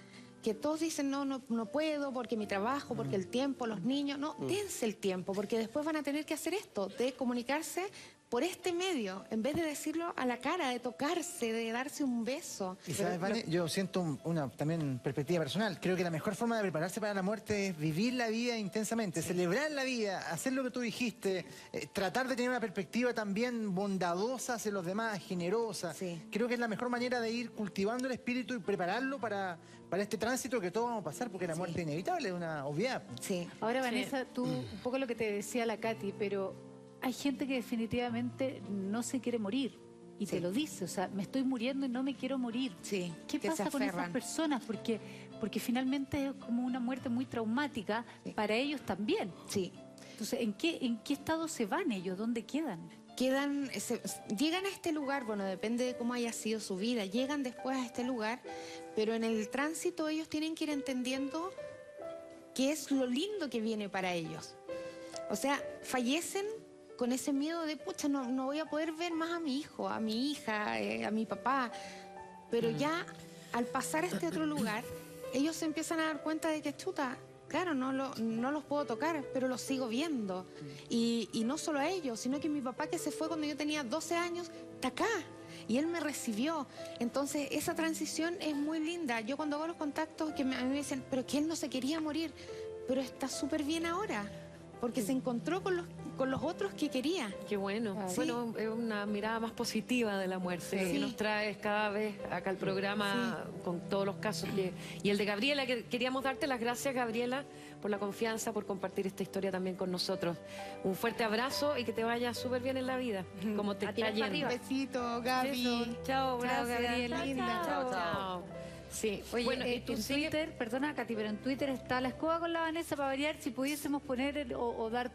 Que todos dicen, no puedo porque mi trabajo, porque el tiempo, los niños. No, dense el tiempo, porque después van a tener que hacer esto, de comunicarse por este medio, en vez de decirlo a la cara, de tocarse, de darse un beso. Y sabes, Vane, yo siento una también perspectiva personal. Creo que la mejor forma de prepararse para la muerte es vivir la vida intensamente, celebrar la vida, hacer lo que tú dijiste, tratar de tener una perspectiva también bondadosa hacia los demás, generosa. Sí. Creo que es la mejor manera de ir cultivando el espíritu y prepararlo para este tránsito que todos vamos a pasar, porque la muerte es inevitable, es una obviedad. Sí. Ahora, Vanessa, tú, un poco lo que te decía la Katy, pero hay gente que definitivamente no se quiere morir y te lo dice, o sea, me estoy muriendo y no me quiero morir. Sí, ¿Qué que se pasa con esas aferran. personas? Porque finalmente es como una muerte muy traumática para ellos también. Sí. Entonces, ¿en qué estado se van ellos? ¿Dónde quedan? Llegan a este lugar, bueno, depende de cómo haya sido su vida, llegan después a este lugar, pero en el tránsito ellos tienen que ir entendiendo qué es lo lindo que viene para ellos. O sea, fallecen con ese miedo de, pucha, no voy a poder ver más a mi hijo, a mi hija, a mi papá, pero ya al pasar a este otro lugar, ellos se empiezan a dar cuenta de que, chuta, claro, no los puedo tocar, pero los sigo viendo. Y no solo a ellos, sino que mi papá, que se fue cuando yo tenía 12 años, está acá. Y él me recibió. Entonces, esa transición es muy linda. Yo cuando hago los contactos, a mí me dicen, pero que él no se quería morir, pero está súper bien ahora, porque se encontró con los otros que quería. Qué bueno. Sí. Bueno, es una mirada más positiva de la muerte Sí. que nos traes cada vez acá al programa con todos los casos. Y el de Gabriela, que queríamos darte las gracias, Gabriela, por la confianza, por compartir esta historia también con nosotros. Un fuerte abrazo y que te vaya súper bien en la vida, como te está Un yendo. besito, Gaby. Eso. Chao, Gracias, Gabriela. linda. Chao, chao. Sí. Oye, bueno, y tú en sigues- Twitter, perdona Katy, pero en Twitter está la escoba con la Vanessa para variar. Si pudiésemos poner o dar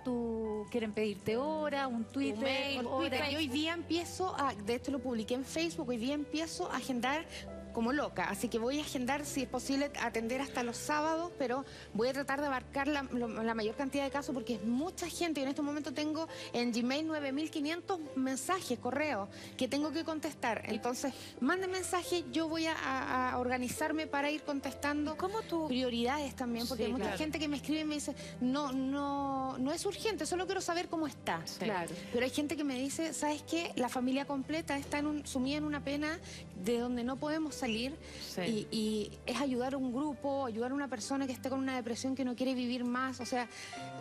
quieren pedirte hora, un Twitter, Mail, hora. Twitter. Y hoy día empiezo de esto lo publiqué en Facebook, hoy día empiezo a agendar como loca, así que voy a agendar, si es posible, atender hasta los sábados, pero voy a tratar de abarcar la mayor cantidad de casos porque es mucha gente. Y en este momento tengo en Gmail 9.500 mensajes, correos, que tengo que contestar. Entonces, manden mensajes, yo voy a organizarme para ir contestando. ¿Cómo tú? Prioridades también, porque Sí, hay mucha claro. gente que me escribe y me dice, no es urgente, solo quiero saber cómo está. Claro. Pero hay gente que me dice, ¿sabes qué? La familia completa está sumida en una pena de donde no podemos salir Sí. y es ayudar a un grupo, ayudar a una persona que esté con una depresión que no quiere vivir más. O sea,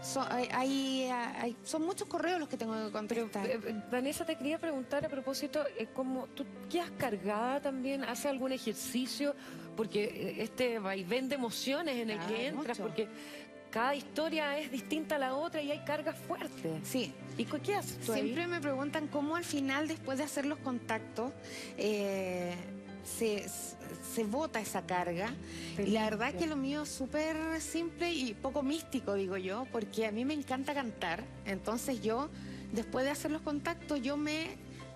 son muchos correos los que tengo que contestar. Vanessa, te quería preguntar a propósito, ¿cómo tú quedas cargada también? ¿Haces algún ejercicio? Porque este vaivén de emociones en el Claro, que entras, mucho. porque cada historia es distinta a la otra y hay cargas fuertes. Sí. ¿Y qué haces tú ahí? Siempre me preguntan cómo al final, después de hacer los contactos, se bota esa carga. Y la verdad que lo mío es súper simple y poco místico, digo yo, porque a mí me encanta cantar. Entonces yo, después de hacer los contactos, yo me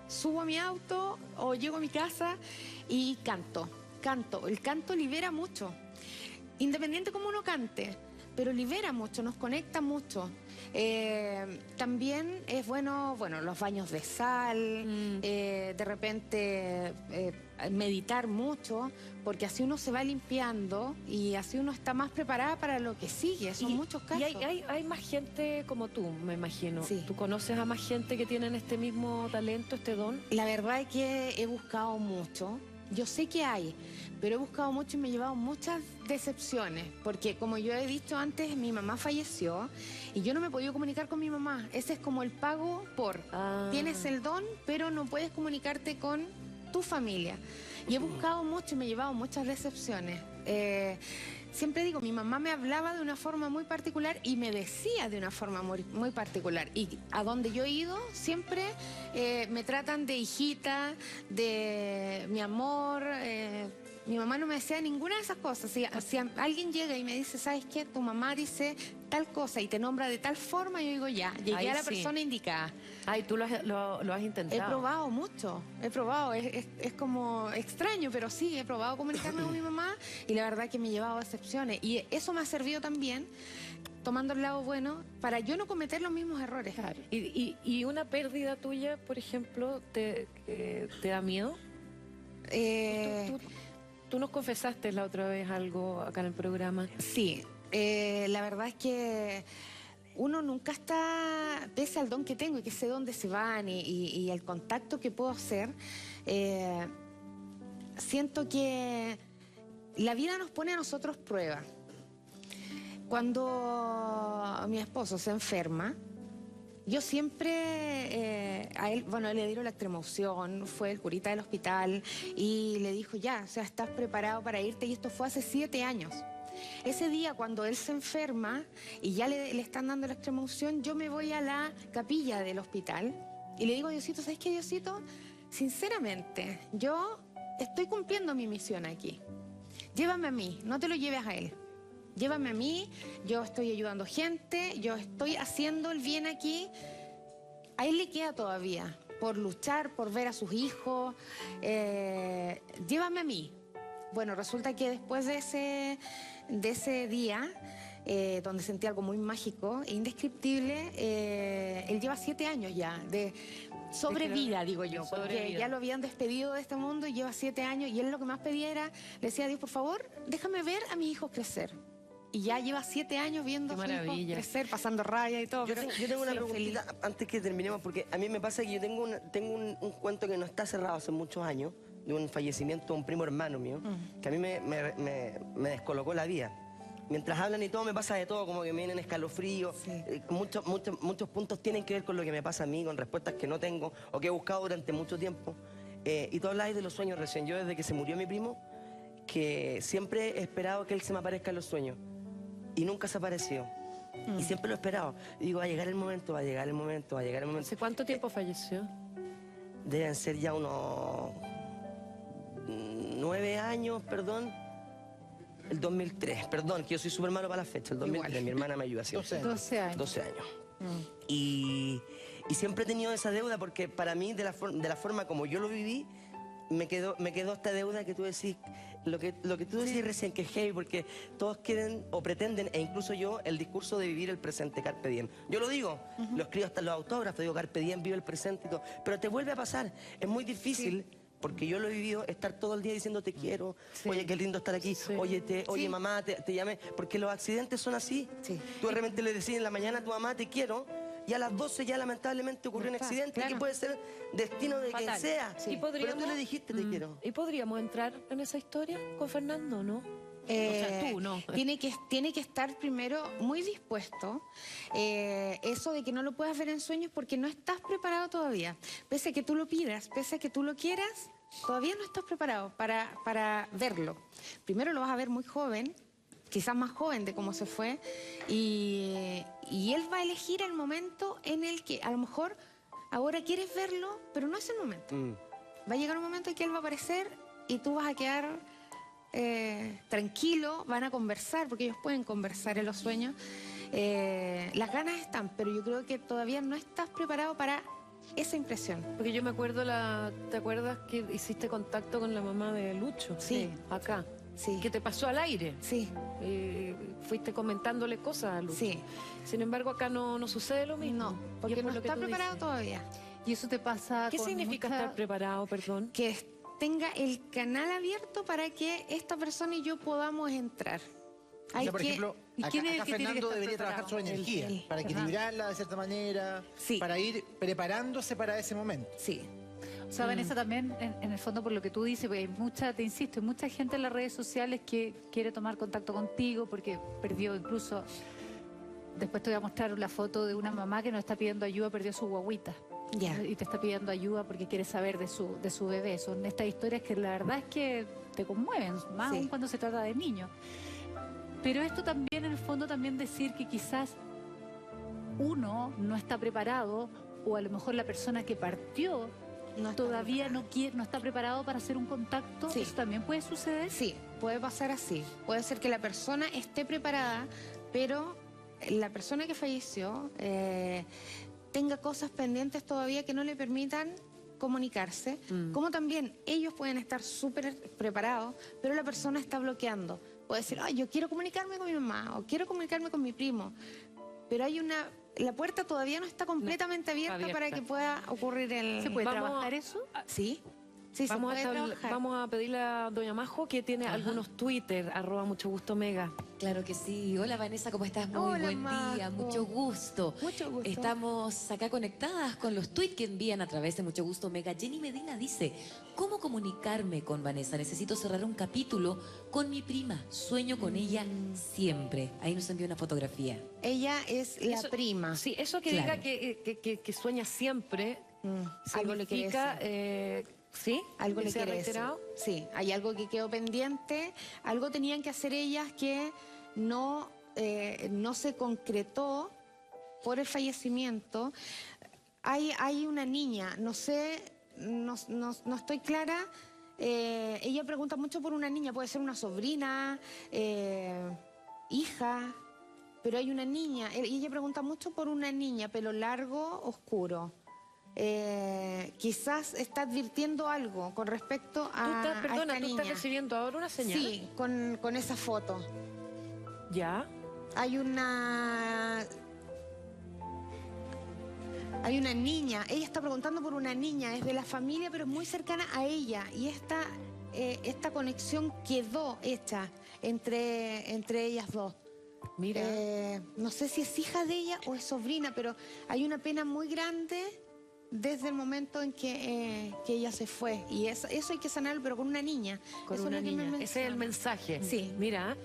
subo a mi auto o llego a mi casa y canto. El canto libera mucho. Independiente cómo uno cante, pero libera mucho, nos conecta mucho. También es bueno, los baños de sal, de repente meditar mucho, porque así uno se va limpiando y así uno está más preparada para lo que sigue. Son muchos casos. Y hay más gente como tú, me imagino. Sí. ¿Tú conoces a más gente que tienen este mismo talento, este don? La verdad es que he buscado mucho. Yo sé que hay, pero he buscado mucho y me he llevado muchas decepciones, porque como yo he dicho antes, mi mamá falleció y yo no me he podido comunicar con mi mamá. Ese es como el pago por. Tienes el don, pero no puedes comunicarte con tu familia. Y he buscado mucho y me he llevado muchas decepciones. Siempre digo, mi mamá me hablaba de una forma muy particular y me decía de una forma muy particular. Y a donde yo he ido, siempre me tratan de hijita, de mi amor. Mi mamá no me decía ninguna de esas cosas. Si alguien llega y me dice, ¿sabes qué? Tu mamá dice tal cosa y te nombra de tal forma, yo digo, ya, llegué Ahí a la sí. persona indicada. Ay, tú lo has intentado. He probado mucho, es como extraño, pero sí, he probado comunicarme con mi mamá y la verdad que me he llevado decepciones. Y eso me ha servido también, tomando el lado bueno, para yo no cometer los mismos errores. Claro. ¿Y una pérdida tuya, por ejemplo, te da miedo? Tú nos confesaste la otra vez algo acá en el programa. Sí, la verdad es que uno nunca está, pese al don que tengo y que sé dónde se van y el contacto que puedo hacer, siento que la vida nos pone a nosotros prueba. Cuando mi esposo se enferma, yo siempre, a él, él le dieron la extremoción, fue el curita del hospital y le dijo, ya, o sea, estás preparado para irte, y esto fue hace 7 años. Ese día, cuando él se enferma y ya le están dando la extremoción, yo me voy a la capilla del hospital y le digo a Diosito, ¿sabes qué, Diosito? Sinceramente, yo estoy cumpliendo mi misión aquí. Llévame a mí, no te lo lleves a él. Llévame a mí, yo estoy ayudando gente, yo estoy haciendo el bien aquí. A él le queda todavía por luchar, por ver a sus hijos. Llévame a mí. Bueno, resulta que después de ese día, donde sentí algo muy mágico e indescriptible, él lleva 7 años ya de sobrevida, digo yo, porque ya lo habían despedido de este mundo y lleva 7 años, y él lo que más pedía era, le decía a Dios, por favor, déjame ver a mis hijos crecer. Y ya lleva 7 años viendo a sus hijos crecer, pasando raya y todo. Yo tengo una preguntita antes que terminemos, porque a mí me pasa que yo tengo un cuento que no está cerrado hace muchos años, de un fallecimiento de un primo hermano mío, que a mí me descolocó la vida. Mientras hablan y todo, me pasa de todo, como que me vienen escalofríos. Sí. Muchos puntos tienen que ver con lo que me pasa a mí, con respuestas que no tengo o que he buscado durante mucho tiempo. Y tú habláis de los sueños recién. Yo, desde que se murió mi primo, que siempre he esperado que él se me aparezca en los sueños. Y nunca se ha aparecido. Y siempre lo he esperado. Y digo, va a llegar el momento, va a llegar el momento, va a llegar el momento. ¿Hace cuánto tiempo falleció? Deben ser ya unos 9 años, perdón. El 2003, perdón, que yo soy súper malo para la fecha. El 2003, Igual. mi hermana me ayuda siempre. 12 años. 12 años. Y siempre he tenido esa deuda porque para mí, de la forma como yo lo viví, me quedó esta deuda que tú decís, lo que tú decís recién, que es heavy, porque todos quieren o pretenden, e incluso yo, el discurso de vivir el presente, carpe diem. Yo lo digo, lo escribo hasta en los autógrafos, digo carpe diem, vive el presente y todo, pero te vuelve a pasar. Es muy difícil. Porque yo lo he vivido, estar todo el día diciendo te quiero, oye, qué lindo estar aquí, oye, mamá, te llamé, porque los accidentes son así. Sí. Tú de repente le decís en la mañana a tu mamá te quiero, y a las 12 ya lamentablemente ocurrió un accidente claro. que puede ser destino de quien Fatal. sea. ¿Y Pero tú le dijiste te quiero. ¿Y podríamos entrar en esa historia con Fernando, no? O sea, tú, ¿no? Tiene que estar primero muy dispuesto. Eso de que no lo puedas ver en sueños porque no estás preparado todavía. Pese a que tú lo pidas, pese a que tú lo quieras, todavía no estás preparado para verlo. Primero lo vas a ver muy joven, quizás más joven de cómo se fue, y él va a elegir el momento en el que a lo mejor ahora quieres verlo, pero no es el momento. Va a llegar un momento en que él va a aparecer y tú vas a quedar tranquilo, van a conversar, porque ellos pueden conversar en los sueños. Las ganas están, pero yo creo que todavía no estás preparado para esa impresión. Porque yo me acuerdo, ¿te acuerdas que hiciste contacto con la mamá de Lucho? Sí. Acá. Sí. Que te pasó al aire. Sí. Fuiste comentándole cosas a Lucho. Sí. Sin embargo, acá no sucede lo mismo. No, Y porque es por no lo que está tú preparado dices. todavía. Y eso te pasa ¿Qué con significa mucha- estar preparado, perdón? Que tenga el canal abierto para que esta persona y yo podamos entrar. O sea, por ejemplo, ¿y acá, quién es el acá que tiene que Fernando estar debería trabajar su preparado? energía Él, para equilibrarla de cierta manera, Sí. para ir preparándose para ese momento. Sí. O sea, Vanessa, también, en el fondo, por lo que tú dices, porque hay mucha, te insisto, hay mucha gente en las redes sociales que quiere tomar contacto contigo porque perdió incluso... Después te voy a mostrar la foto de una mamá que nos está pidiendo ayuda, perdió su guaguita. Ya. Y te está pidiendo ayuda porque quiere saber de su bebé. Son estas historias que la verdad es que te conmueven, más Sí. aún cuando se trata de niños. Pero esto también, en el fondo, también decir que quizás uno no está preparado, o a lo mejor la persona que partió No está todavía preparado. no está preparado para hacer un contacto. Sí. ¿Eso también puede suceder? Sí, puede pasar así. Puede ser que la persona esté preparada, pero la persona que falleció tenga cosas pendientes todavía que no le permitan comunicarse, como también ellos pueden estar súper preparados, pero la persona está bloqueando. Puede decir, ay, yo quiero comunicarme con mi mamá o quiero comunicarme con mi primo, pero la puerta todavía no está completamente abierta para que pueda ocurrir el... ¿Se puede Vamos trabajar eso? Sí, sí, se Vamos puede trabajar. vamos a pedirle a doña Majo que tiene algunos Twitter, @muchogusto_mega. Claro que sí. Hola Vanessa, ¿cómo estás? Muy Hola, buen día, Majo. mucho gusto. Mucho gusto. Estamos acá conectadas con los tweets que envían a través de Mucho Gusto Mega. Jenny Medina dice, ¿cómo comunicarme con Vanessa? Necesito cerrar un capítulo con mi prima. Sueño con ella siempre. Ahí nos envió una fotografía. Ella es la Eso- prima. Sí, eso que Claro. diga que sueña siempre, Algo le quiere significa, decir. ¿sí? Algo Que le sea quiere decir. reiterado. Sí, hay algo que quedó pendiente, algo tenían que hacer ellas que no se concretó por el fallecimiento. Hay una niña, no sé, no estoy clara. Ella pregunta mucho por una niña, puede ser una sobrina, hija, pero hay una niña. Y ella pregunta mucho por una niña, pelo largo, oscuro. Quizás está advirtiendo algo con respecto a Perdona, esta ¿tú estás niña. recibiendo ahora una señal? Sí, con esa foto. ¿Ya? Hay una niña, ella está preguntando por una niña, es de la familia, pero es muy cercana a ella. Y esta conexión quedó hecha entre ellas dos. Mira. No sé si es hija de ella o es sobrina, pero hay una pena muy grande desde el momento en que ella se fue. Y eso hay que sanarlo, pero con una niña. Con Eso es una lo que me niña. Ese es el menciona. mensaje. Sí. Mira,